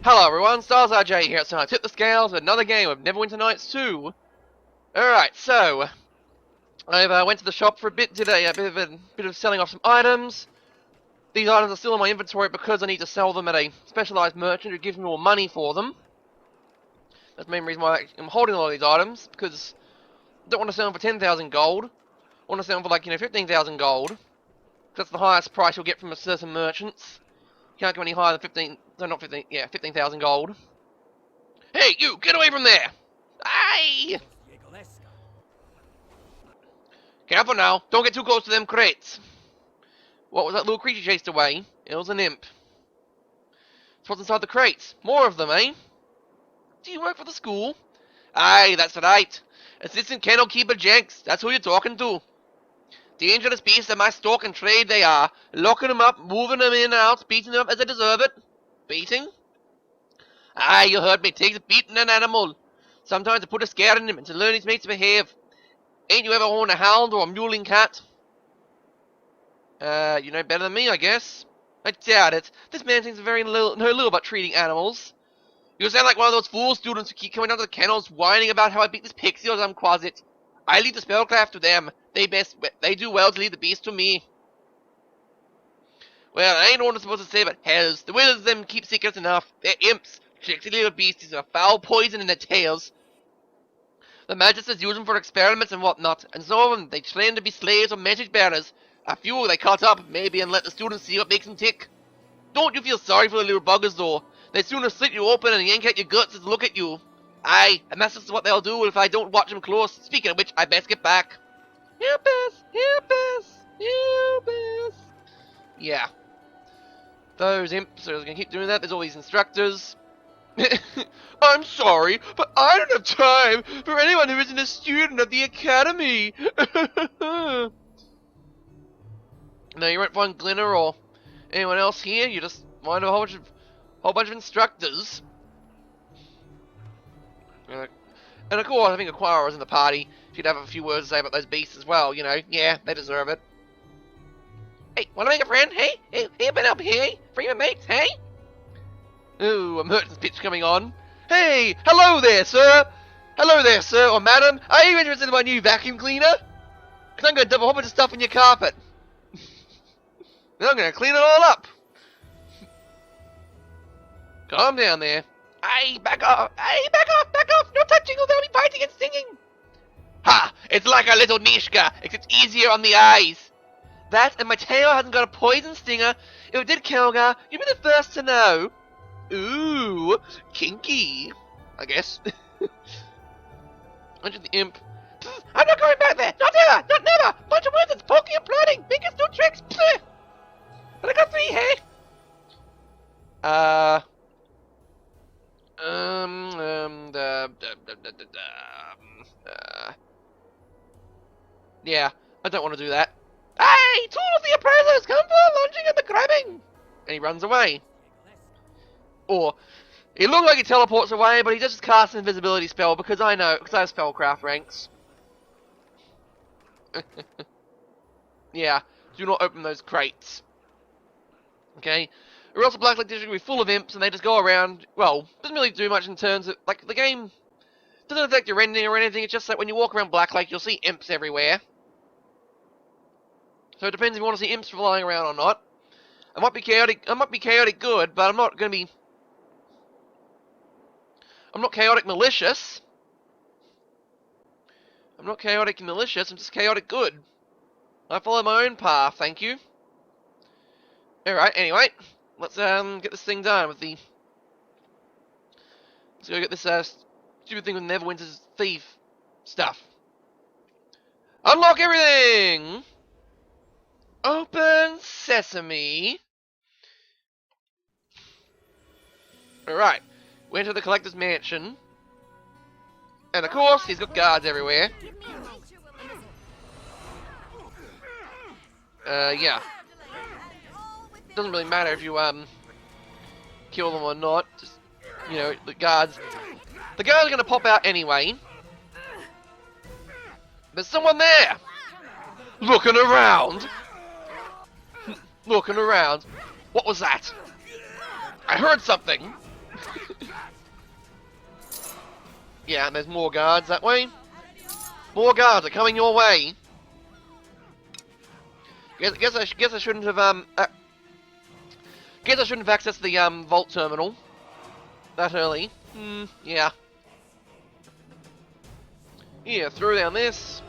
Hello everyone, Stylesrj here. So I tip the scales with another game of Neverwinter Nights 2. Alright, so I went to the shop for a bit, did a bit of selling off some items. These items are still in my inventory because I need to sell them at a specialised merchant who gives me more money for them. That's the main reason why I'm holding a lot of these items, because I don't want to sell them for 10,000 gold. I want to sell them for like, 15,000 gold. That's the highest price you'll get from a certain merchants. Can't go any higher than 15,000 gold. Hey, you, get away from there! Aye! Careful now, don't get too close to them crates. What was that little creature chased away? It was an imp. So what's inside the crates? More of them, eh? Do you work for the school? Aye, that's right. Assistant Kennel Keeper Jenks, that's who you're talking to. Dangerous beasts at my stock and trade they are. Locking them up, moving them in and out, beating them up as they deserve it. Beating? Aye, you heard me. Takes beating an animal. Sometimes I put a scare in him and to learn his mates to behave. Ain't you ever owned a hound or a muling cat? You know better than me, I guess. I doubt it. This man seems very know little about treating animals. You sound like one of those fool students who keep coming out to the kennels whining about how I beat this pixie or some quasit. I leave the spellcraft to them. They do well to leave the beast to me. Well, I ain't what supposed to say, but hells, the wizards them keep secrets enough. They're imps, tricksy little beasties with a foul poison in their tails. The magisters use them for experiments and whatnot, and some of them they train to be slaves or message bearers. A few they cut up, maybe, and let the students see what makes them tick. Don't you feel sorry for the little buggers, though? They'd sooner slit you open and yank at your guts as look at you. Aye, and that's just what they'll do if I don't watch them close. Speaking of which, I best get back. Help us! Help us! Help us! Yeah. Those imps are gonna keep doing that. There's all these instructors. I'm sorry, but I don't have time for anyone who isn't a student of the academy. No, you won't find Glinner or anyone else here. You just find a whole bunch of instructors. And of course, I think Aquara was in the party. She'd have a few words to say about those beasts as well. Yeah, they deserve it. Hey, wanna make a friend? Hey, been up here? Free my mates, hey? Ooh, a merchant's pitch coming on. Hey, hello there, sir! Hello there, sir, or madam. Are you interested in my new vacuum cleaner? Because I'm going to dump a whole bunch of stuff in your carpet. And I'm going to clean it all up. Calm down there. Hey, back off! Hey, back off! Back off! No touching or they'll be biting and stinging! Ha! It's like a little Neeshka, except easier on the eyes. That, and my tail hasn't got a poison stinger. If it did, Kelgar, you'd be the first to know. Ooh, kinky, I guess. Under the imp. Pfft, I'm not going back there. Not ever. Not never. Bunch of wizards poking and plotting. Biggest new tricks. Pfft. But I got 3, hey? Yeah, I don't want to do that. Hey, two of the oppressors, come for lunging and the grabbing! And he runs away. Or, he looks like he teleports away, but he just casts an invisibility spell because I have spellcraft ranks. Yeah, do not open those crates. Okay? Or else the Blacklight District will be full of imps and they just go around, well, doesn't really do much in terms of, like, the game doesn't affect your ending or anything, it's just that when you walk around Blacklake, you'll see imps everywhere. So it depends if you want to see imps flying around or not. I might be chaotic good, but I'm not chaotic malicious. I'm not chaotic malicious, I'm just chaotic good. I follow my own path, thank you. Alright, anyway. Let's get this thing done with the... Let's go get this stupid thing with Neverwinter's thief stuff. Unlock everything! Open sesame. Alright. We enter the collector's mansion. And of course, he's got guards everywhere. Yeah. Doesn't really matter if you, kill them or not. Just, the guards are gonna pop out anyway. There's someone there! Looking around! Looking around. What was that? I heard something! Yeah, and there's more guards that way. More guards are coming your way. Guess I shouldn't have guess I shouldn't have accessed the vault terminal that early. Yeah. Yeah, throw down this.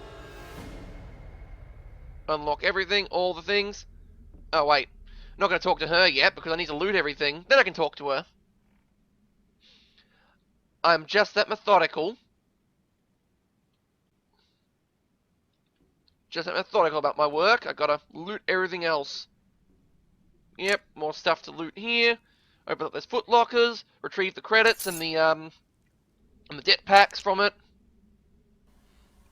Unlock everything, all the things. Oh wait, I'm not going to talk to her yet because I need to loot everything. Then I can talk to her. I'm just that methodical. Just that methodical about my work. I gotta loot everything else. Yep, more stuff to loot here. Open up those foot lockers. Retrieve the credits and the debt packs from it.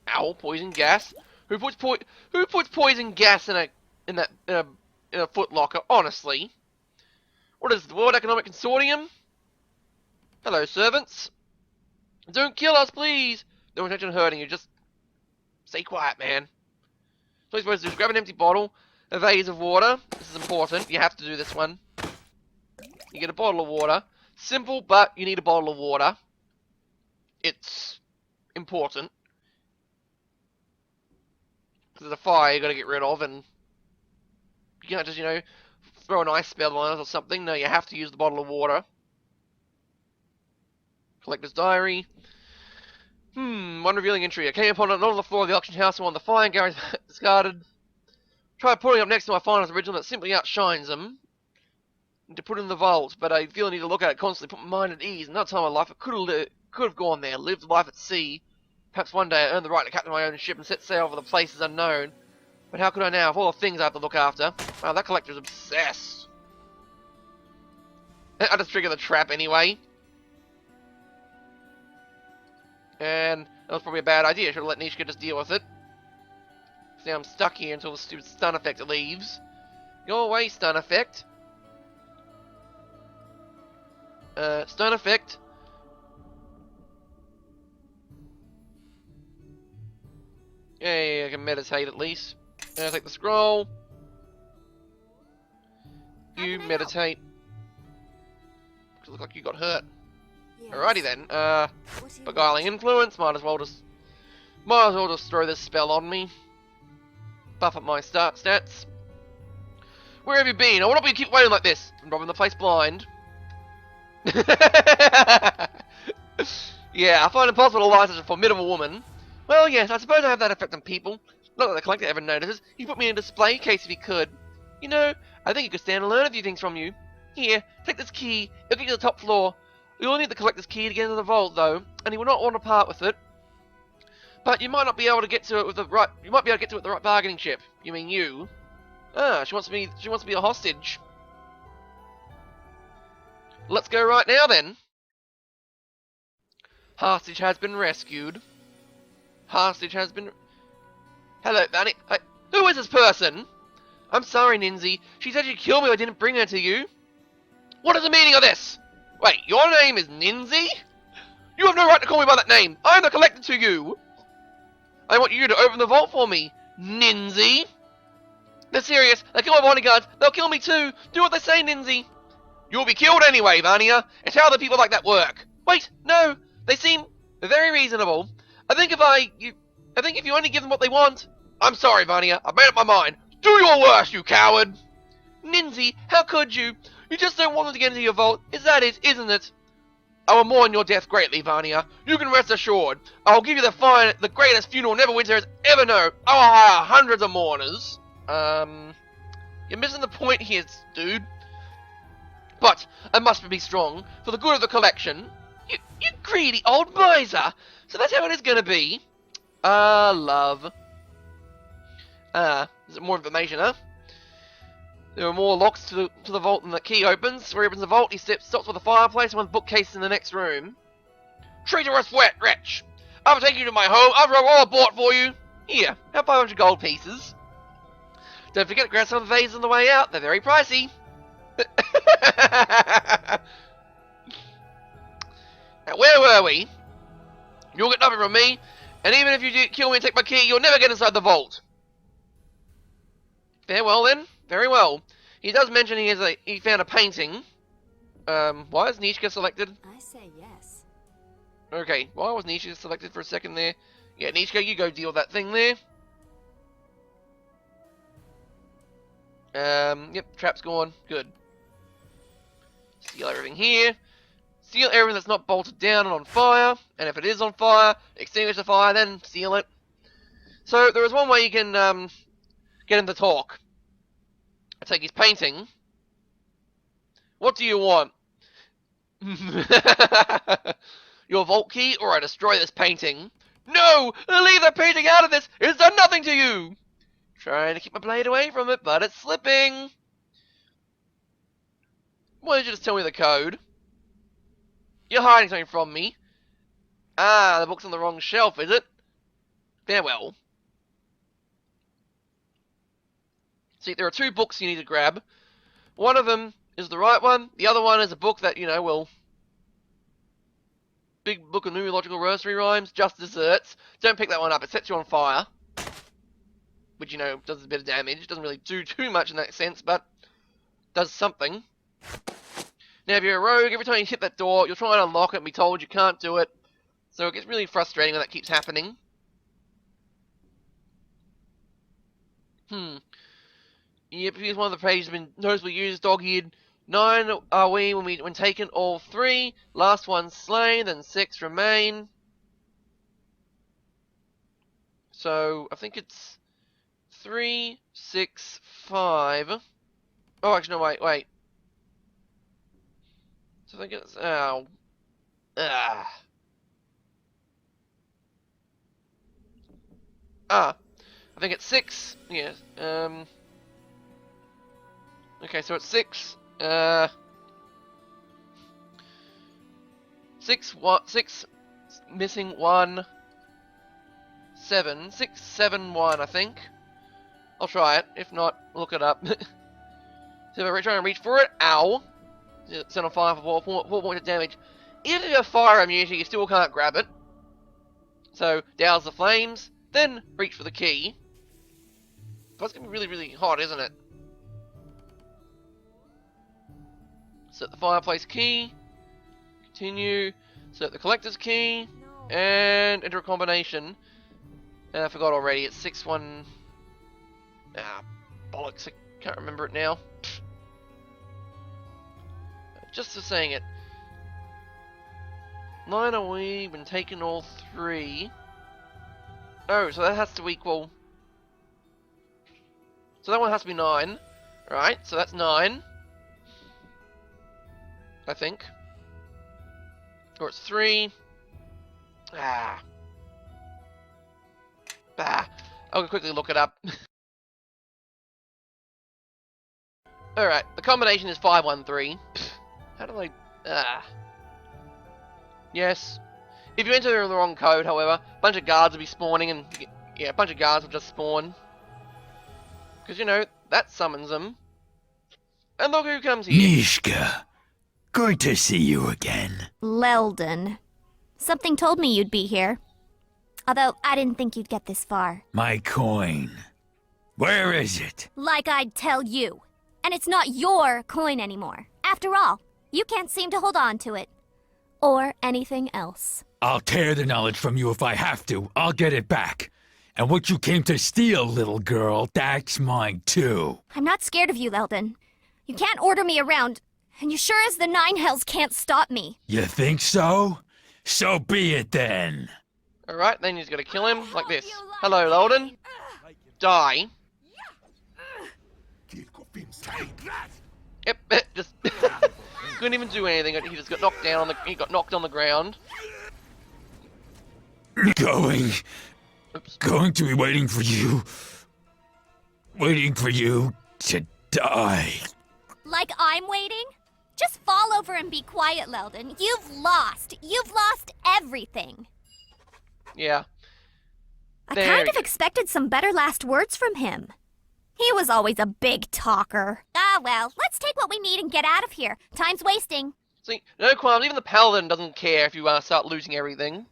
Ow, poison gas. Who puts poison gas in a foot locker? Honestly, what is the World Economic Consortium? Hello, servants. Don't kill us, please. No intention of hurting you. Just stay quiet, man. So what you're supposed to do is grab an empty bottle, a vase of water. This is important. You have to do this one. You get a bottle of water. Simple, but you need a bottle of water. It's important. Because there's a fire you got to get rid of, and you can't just, throw an ice spell on it or something. No, you have to use the bottle of water. Collector's diary. One revealing entry. I came upon it not on the floor of the auction house or on the fire garage discarded. Tried putting up next to my finest original that simply outshines them. To put in the vault, but I feel I need to look at it constantly, put my mind at ease. Another time in my life, I could have gone there, lived life at sea. Perhaps one day I earned the right to captain my own ship and set sail for the places unknown. But how could I now, with all the things I have to look after? Wow, that collector's obsessed. I just triggered the trap anyway. And that was probably a bad idea. I should have let Neeshka just deal with it. See, I'm stuck here until the stupid stun effect leaves. Go away, stun effect. Stun effect. Yeah, I can meditate at least. Take the scroll. You meditate. Look like you got hurt. Yes. Alrighty then. Beguiling influence. Might as well just throw this spell on me. Buff up my stats. Where have you been? I want you to keep waiting like this. I'm robbing the place blind. Yeah, I find it impossible to lie to such a formidable woman. Well, yes, I suppose I have that effect on people. Not that the collector ever notices. He put me in a display case if he could. I think he could stand to learn a few things from you. Here, take this key. It'll get you to the top floor. You'll need the collector's key to get into the vault, though, and he will not want to part with it. But you might not be able to get to it with the right. You might be able to get to it with the right bargaining chip. You mean you? Ah, she wants to be a hostage. Let's go right now then. Hostage has been rescued. Hostage has been. Hello, Vanny. Who is this person? I'm sorry, Ninzi. She said she'd kill me if I didn't bring her to you. What is the meaning of this? Wait, your name is Ninzi? You have no right to call me by that name. I am the collector to you. I want you to open the vault for me, Ninzi. They're serious. They kill my bodyguards. They'll kill me too. Do what they say, Ninzi. You'll be killed anyway, Vania. It's how the people like that work. Wait, no. They seem very reasonable. I think if you only give them what they want. I'm sorry, Vania. I've made up my mind. Do your worst, you coward. Ninzi, how could you? You just don't want them to get into your vault. Is that it, isn't it? I will mourn your death greatly, Vania. You can rest assured. I will give you the greatest funeral Neverwinter has ever known. I will hire hundreds of mourners. You're missing the point here, dude. But I must be strong for the good of the collection. You greedy old miser. So that's how it is gonna be. Love. Is it more information, huh? There are more locks to the vault than the key opens. Where he opens the vault, he stops with the fireplace and one bookcase in the next room. Traitorous wretch! I've taken you to my home. I've run all I bought for you. Here, have 500 gold pieces. Don't forget to grab some vases on the way out. They're very pricey. Now, where were we? You'll get nothing from me, and even if you do kill me and take my key, you'll never get inside the vault. Farewell then. Very well. He does mention he found a painting. Why is Neeshka selected? I say yes. Okay, why was Neeshka selected for a second there? Yeah, Neeshka, you go deal with that thing there. Yep, trap's gone. Good. Seal everything here. Seal everything that's not bolted down and on fire. And if it is on fire, extinguish the fire, then seal it. So, there is one way you can, get him to talk. I take his painting. What do you want? Your vault key, or I destroy this painting. No! Leave the painting out of this! It's done nothing to you! Trying to keep my blade away from it, but it's slipping. Why did you just tell me the code? You're hiding something from me. Ah, the book's on the wrong shelf, is it? Farewell. See, there are two books you need to grab. One of them is the right one. The other one is a book that, you know, will... Big book of numerological rosary rhymes, just desserts. Don't pick that one up, it sets you on fire. Which, you know, does a bit of damage. Doesn't really do too much in that sense, but does something. Now, if you're a rogue, every time you hit that door, you'll try and unlock it and be told you can't do it. So it gets really frustrating when that keeps happening. Yep, here's one of the pages been noticeably used, dog-eared. 9 are we when taken all 3. Last one slain, then 6 remain. So, I think it's 3, 6, 5. Oh, actually, no, wait. So I think it's... Oh. Ah. I think it's 6. Yeah. Okay, so it's 6. 6 missing 1. 7. 6, 7, 1, I think. I'll try it. If not, look it up. So if I try and reach for it, ow. Set on fire for 4 points of damage. Even if you have fire immunity, you still can't grab it. So, douse the flames, then reach for the key. But it's going to be really, really hot, isn't it? Set the fireplace key. Continue. Set the collector's key. And enter a combination. I forgot already. It's 6, 1... Ah, bollocks. I can't remember it now. Just for saying it. 9 are we when taken all 3. Oh, so that has to equal... So that one has to be 9. Right, so that's 9. I think. Or it's 3. Ah. Bah. I'll quickly look it up. Alright, the combination is 513. How do I... Yes. If you enter the wrong code, however, a bunch of guards will be spawning and... Yeah, a bunch of guards will just spawn. Because, you know, that summons them. And look who comes here. Neeshka. Good to see you again. Leldon. Something told me you'd be here. Although, I didn't think you'd get this far. My coin. Where is it? Like I'd tell you. And it's not your coin anymore. After all, you can't seem to hold on to it. Or anything else. I'll tear the knowledge from you if I have to. I'll get it back. And what you came to steal, little girl, that's mine too. I'm not scared of you, Leldon. You can't order me around, and you sure as the 9 hells can't stop me. You think so? So be it then. Alright, then you just gotta kill him like this. Hello, Leldon. Die. Yep, just couldn't even do anything. He just got knocked down on the. He got knocked on the ground. Going to be waiting for you to die. Like I'm waiting? Just fall over and be quiet, Leldon. You've lost. You've lost everything. Yeah. I kind of expected some better last words from him. He was always a big talker. Ah, well, let's take what we need and get out of here. Time's wasting. See, no qualms. Even the paladin doesn't care if you start losing everything.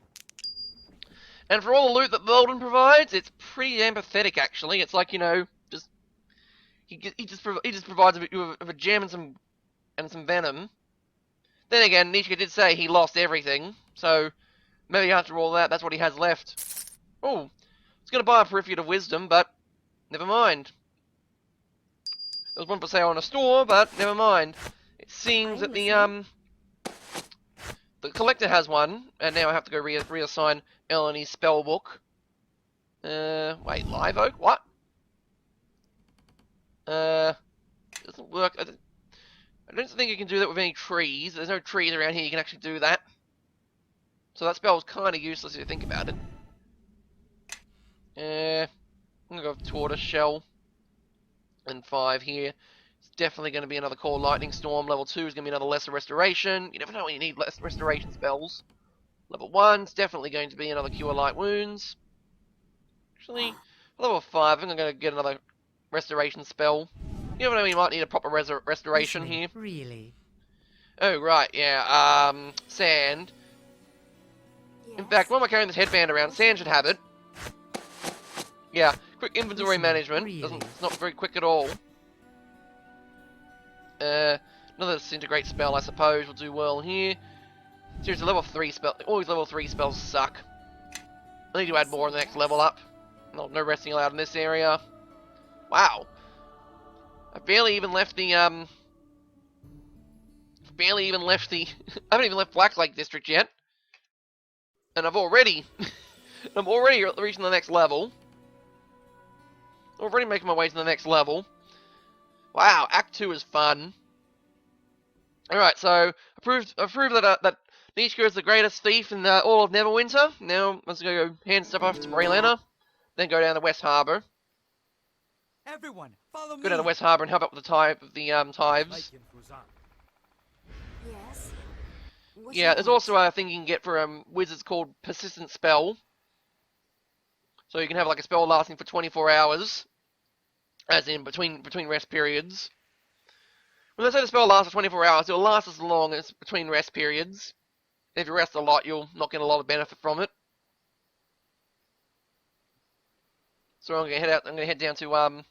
And for all the loot that Leldon provides, it's pretty damn pathetic, actually. It's like, you know, just he just provides a bit of a gem and some venom. Then again, Neeshka did say he lost everything, so maybe after all that, that's what he has left. Oh, I was going to buy a Periphery of Wisdom, but never mind. There was one for sale in a store, but never mind. It seems that the collector has one, and now I have to go reassign Eleanor's spell book. Wait, Live Oak? What? Doesn't work. I don't think you can do that with any trees. There's no trees around here you can actually do that. So that spell is kind of useless if you think about it. I'm gonna go with Tortoise Shell. And 5 here. It's definitely going to be another Core Lightning Storm. Level 2 is going to be another Lesser Restoration. You never know when you need less restoration spells. Level 1 is definitely going to be another Cure Light Wounds. Actually, level 5, I'm going to get another Restoration spell. You never know when you might need a proper restoration here. Really? Oh, right, yeah, Sand. In fact, while I'm carrying this headband around, Sand should have it. Yeah, quick inventory management. It's not very quick at all. Another Disintegrate spell, I suppose, will do well here. Seriously, level 3 spell. All these level 3 spells suck. I need to add more on the next level up. No resting allowed in this area. Wow. I barely even left the, I haven't even left Black Lake District yet. And I'm already reaching the next level. Already making my way to the next level. Wow, Act 2 is fun. Alright, so, I proved that Neeshka is the greatest thief in all of Neverwinter. Now, let's go hand stuff off to Brianna. Then go down to West Harbour. Everyone, follow me. Go down to West Harbour and help out with the tithes. Yes? Yeah, there's also a thing you can get for wizards called Persistent Spell. So you can have like a spell lasting for 24 hours. As in between rest periods. When I say the spell lasts for 24 hours, it'll last as long as between rest periods. If you rest a lot, you'll not get a lot of benefit from it. So I'm gonna head down to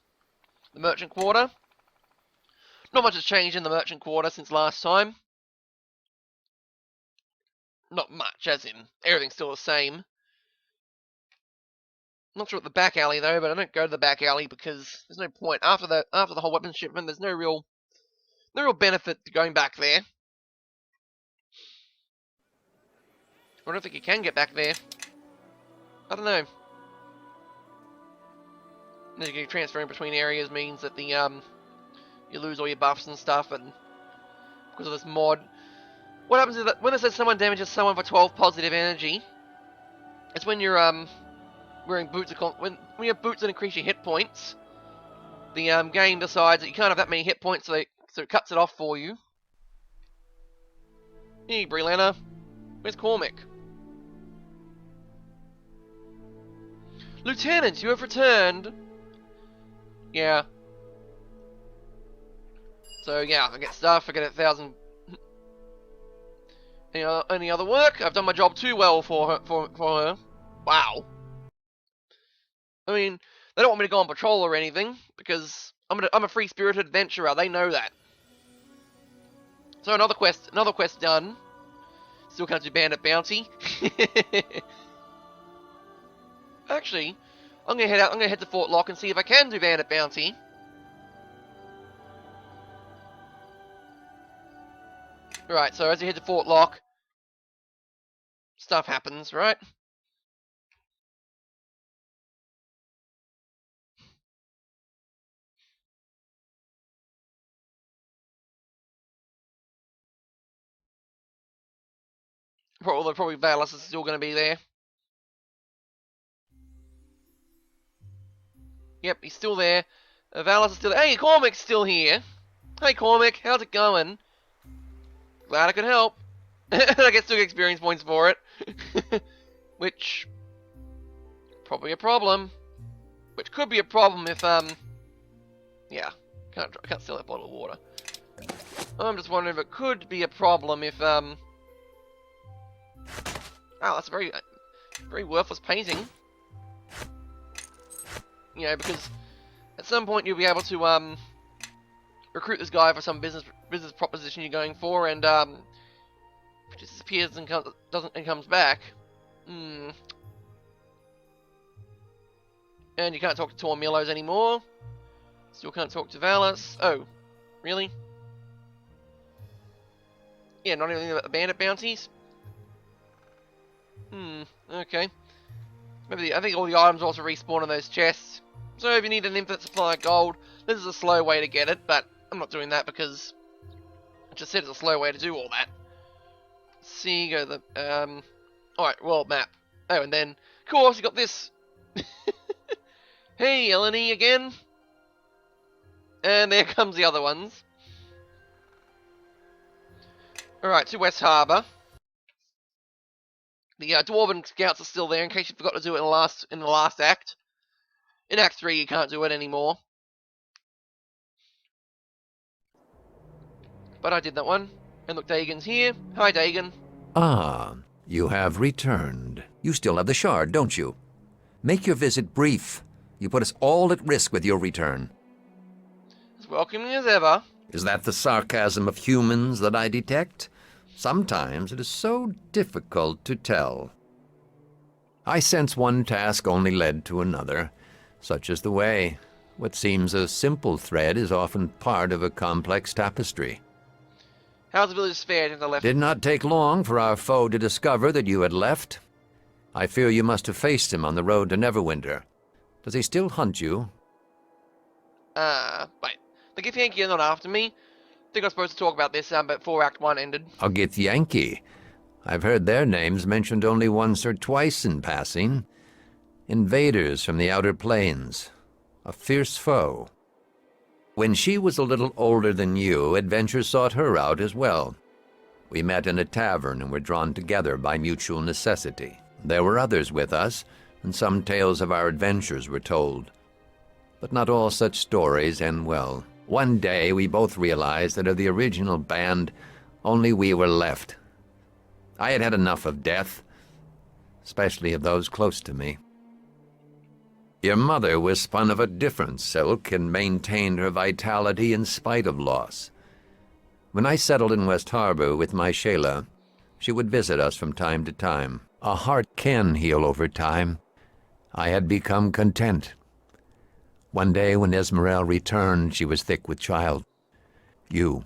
the Merchant Quarter. Not much has changed in the Merchant Quarter since last time. Not much, as in everything's still the same. Not sure at the back alley though, but I don't go to the back alley because there's no point. After the whole weapons shipment, there's no real benefit to going back there. I don't think you can get back there. I don't know. Transferring between areas means that the you lose all your buffs and stuff, and because of this mod. What happens is that when it says someone damages someone for 12 positive energy, it's when you're wearing boots. When you have boots that increase your hit points, the game decides that you can't have that many hit points, so it cuts it off for you. Hey, Brianna, where's Cormac? Lieutenant, you have returned. Yeah. So yeah, I get stuff. I get 1,000. Any other work? I've done my job too well for her. Wow. I mean, they don't want me to go on patrol or anything because I'm a free-spirited adventurer. They know that. So another quest done. Still can't do Bandit Bounty. Actually, I'm gonna head to Fort Lock and see if I can do Bandit Bounty. Right, so as you head to Fort Lock, stuff happens, right? Probably Valis is still gonna be there. Yep, he's still there. Valis is still there. Hey, Cormac's still here. Hey, Cormac, how's it going? Glad I could help. I get 2 experience points for it. Which, probably a problem. Which could be a problem if, yeah, I can't sell that bottle of water. I'm just wondering if it could be a problem if, wow, that's a very, very worthless painting. You know, because at some point you'll be able to, recruit this guy for some business proposition you're going for, and, Disappears and comes back. And you can't talk to Tormillos anymore. Still can't talk to Valis. Oh, really? Yeah, not anything about the bandit bounties? Okay. Maybe I think all the items also respawn in those chests. So if you need an infinite supply of gold, this is a slow way to get it, but I'm not doing that because I just said it's a slow way to do all that. Let's see, go to the alright, world map. Oh, and then of course you got this. Hey, Eleni again. And there comes the other ones. Alright, to West Harbour. The Dwarven scouts are still there in case you forgot to do it in the last act. In Act 3 you can't do it anymore. But I did that one. And look, Dagon's here. Hi, Dagon. Ah, you have returned. You still have the shard, don't you? Make your visit brief. You put us all at risk with your return. As welcoming as ever. Is that the sarcasm of humans that I detect? Sometimes it is so difficult to tell. I sense one task only led to another. Such is the way. What seems a simple thread is often part of a complex tapestry. How's the village fared since I left? Did not take long for our foe to discover that you had left. I fear you must have faced him on the road to Neverwinter. Does he still hunt you? Wait. The Githyanki are not after me. I think I was supposed to talk about this before Act 1 ended. A Githyanki. I've heard their names mentioned only once or twice in passing. Invaders from the outer plains. A fierce foe. When she was a little older than you, adventure sought her out as well. We met in a tavern and were drawn together by mutual necessity. There were others with us, and some tales of our adventures were told. But not all such stories end well. One day we both realized that of the original band, only we were left. I had had enough of death, especially of those close to me. Your mother was spun of a different silk and maintained her vitality in spite of loss. When I settled in West Harbor with my Shayla, she would visit us from time to time. A heart can heal over time. I had become content. One day when Esmerelle returned, she was thick with child. You.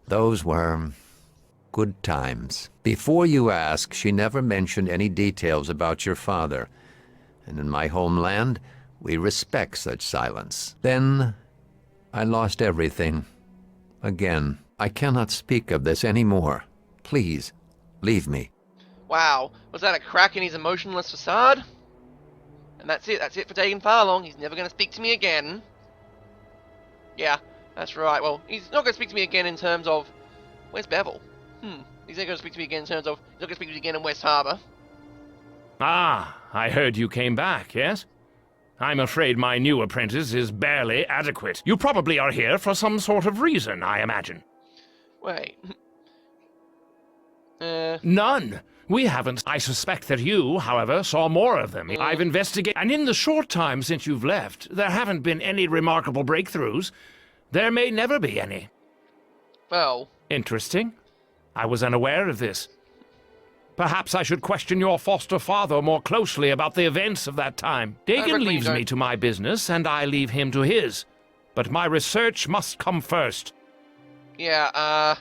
Those were good times. Before you ask, she never mentioned any details about your father. And in my homeland, we respect such silence. Then, I lost everything. Again, I cannot speak of this anymore. Please, leave me. Wow, was that a crack in his emotionless facade? And that's it for Dagon Farlong. He's never going to speak to me again. Yeah, that's right. Well, he's not going to speak to me again in terms of... Where's Bevel? He's not going to speak to me again in terms of... He's not going to speak to me again in West Harbour. Ah, I heard you came back, yes? I'm afraid my new apprentice is barely adequate. You probably are here for some sort of reason, I imagine. Wait. None. We haven't. I suspect that you, however, saw more of them. I've investigated, and in the short time since you've left, there haven't been any remarkable breakthroughs. There may never be any. Well. Interesting. I was unaware of this. Perhaps I should question your foster father more closely about the events of that time. Dagon leaves me to my business, and I leave him to his. But my research must come first. Yeah,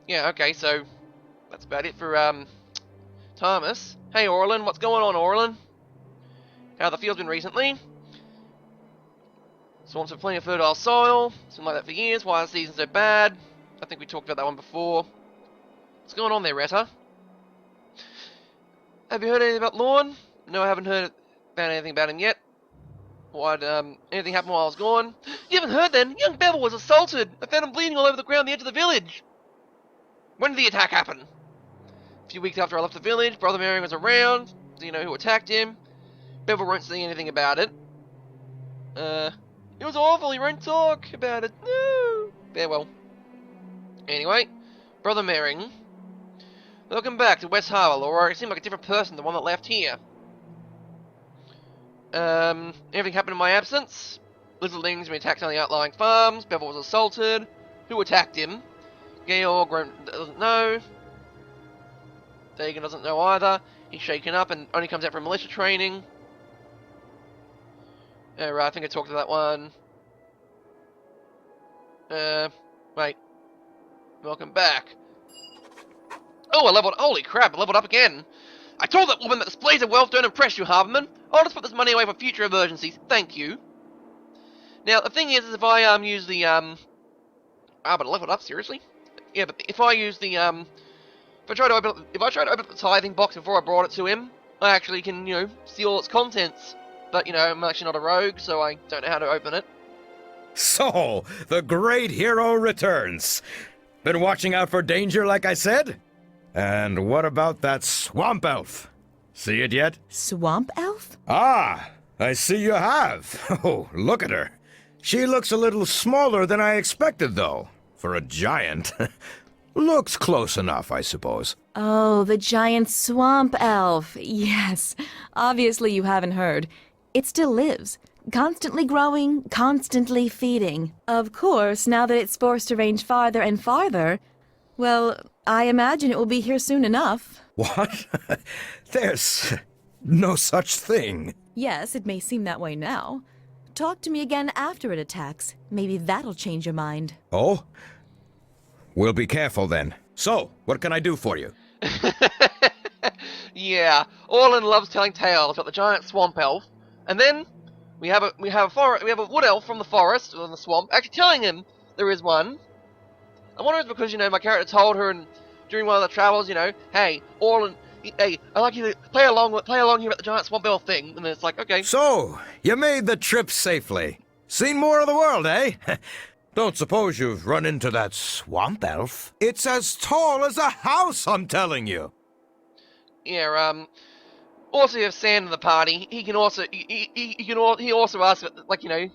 yeah, okay, so... That's about it for, Thomas. Hey, Orlin, what's going on, Orlin? How the field's been recently? Swamps have plenty of fertile soil. It's been like that for years. Why is the season so bad? I think we talked about that one before. What's going on there, Retta? Have you heard anything about Lorne? No, I haven't heard anything about him yet. What, anything happened while I was gone? You haven't heard then? Young Bevel was assaulted. I found him bleeding all over the ground at the edge of the village. When did the attack happen? A few weeks after I left the village, Brother Marion was around. Do you know who attacked him? Bevel won't say anything about it. It was awful, he won't talk about it. No. Farewell. Anyway, Brother Marion. Welcome back to West Harbour, Laura. You seem like a different person than the one that left here. Anything happened in my absence? Lizardlings been attacked on the outlying farms. Bevel was assaulted. Who attacked him? Georg doesn't know. Dagon doesn't know either. He's shaken up and only comes out from militia training. Right, I think I talked to that one. Wait. Welcome back. Oh, I leveled. Holy crap, I leveled up again. I told that woman that displays of wealth don't impress you, Harborman. I'll just put this money away for future emergencies. Thank you. Now, the thing is if I use the but I leveled up, seriously? Yeah, but if I use the if I try to open up the tithing box before I brought it to him, I actually can, you know, see all its contents. But, you know, I'm actually not a rogue, so I don't know how to open it. So, the great hero returns. Been watching out for danger, like I said? And what about that swamp elf? See it yet? Swamp elf? Ah, I see you have. Oh, look at her. She looks a little smaller than I expected, though. For a giant. Looks close enough, I suppose. Oh, the giant swamp elf. Yes. Obviously you haven't heard. It still lives. Constantly growing, constantly feeding. Of course, now that it's forced to range farther and farther, well, I imagine it will be here soon enough. What? There's no such thing. Yes, it may seem that way now. Talk to me again after it attacks. Maybe that'll change your mind. Oh? We'll be careful then. So, what can I do for you? Yeah, Orlin loves telling tales about the giant swamp elf, and then we have a wood elf from the forest or the swamp actually telling him there is one. I wonder if it's because, you know, my character told her during one of the travels, you know, hey, Orlin, hey, I'd like you to play along here at the giant swamp elf thing, and then it's like, okay. So, you made the trip safely. Seen more of the world, eh? Don't suppose you've run into that swamp elf? It's as tall as a house, I'm telling you. Yeah, also you have Sand in the party. He can also, he also asks, like, you know,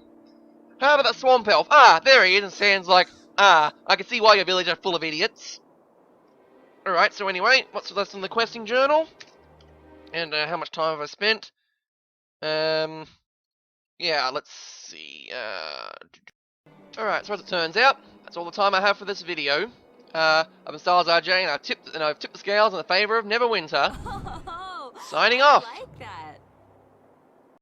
how about that swamp elf? Ah, there he is, and Sand's like, I can see why your village are full of idiots. Alright, so anyway, what's left in the questing journal? And, how much time have I spent? Yeah, let's see, Alright, so as it turns out, that's all the time I have for this video. I've been Stylesrj, and I've tipped the scales in the favour of Neverwinter. Oh, Signing off. I like that.